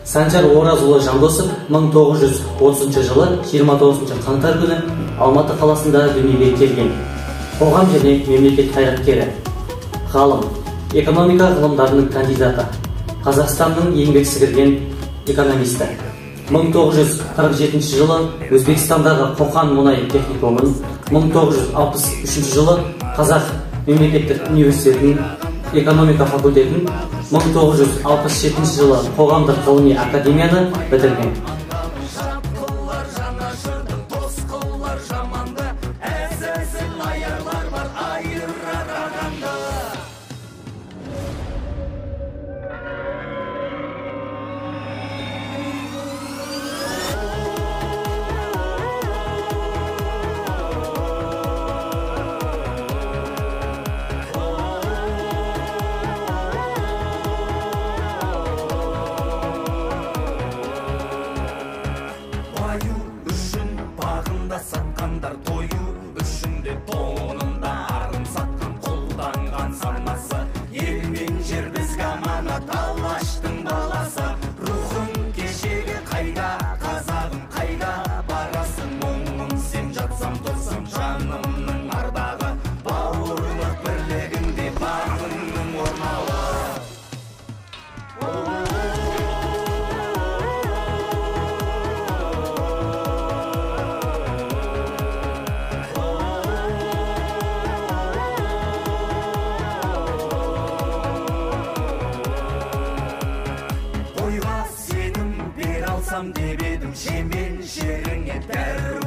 Санжар Оразұлы Жандосов 1930 жылы 29 қаңтар күні Алматы қаласында дүниеге келген. Қоғам және мемлекет қайраткері, ғалым, экономика ғылымдарының кандидаты, Қазақстанның еңбек сіңірген экономисті. 1947 жылы Өзбекстандағы Қоқан мұнай техникумын, 1963 жылы Қазақ мемлекеттік университетінің экономика факультетін, 1967 жылы Қоғамдық ғылыми академияны бітірген. Сатқандар тою үшінде тонында арын сатқан қолданған санасы, ел мен жер бізге аманат, Алаштың баласы. Рухым кешегі қайда, қазағым қайда, барасың мұңым сен жатсам тұрсам жанымның ардағы, бауырлық бірлігінде бағыңның орнауы. Деп едім шемен шеріңе дәру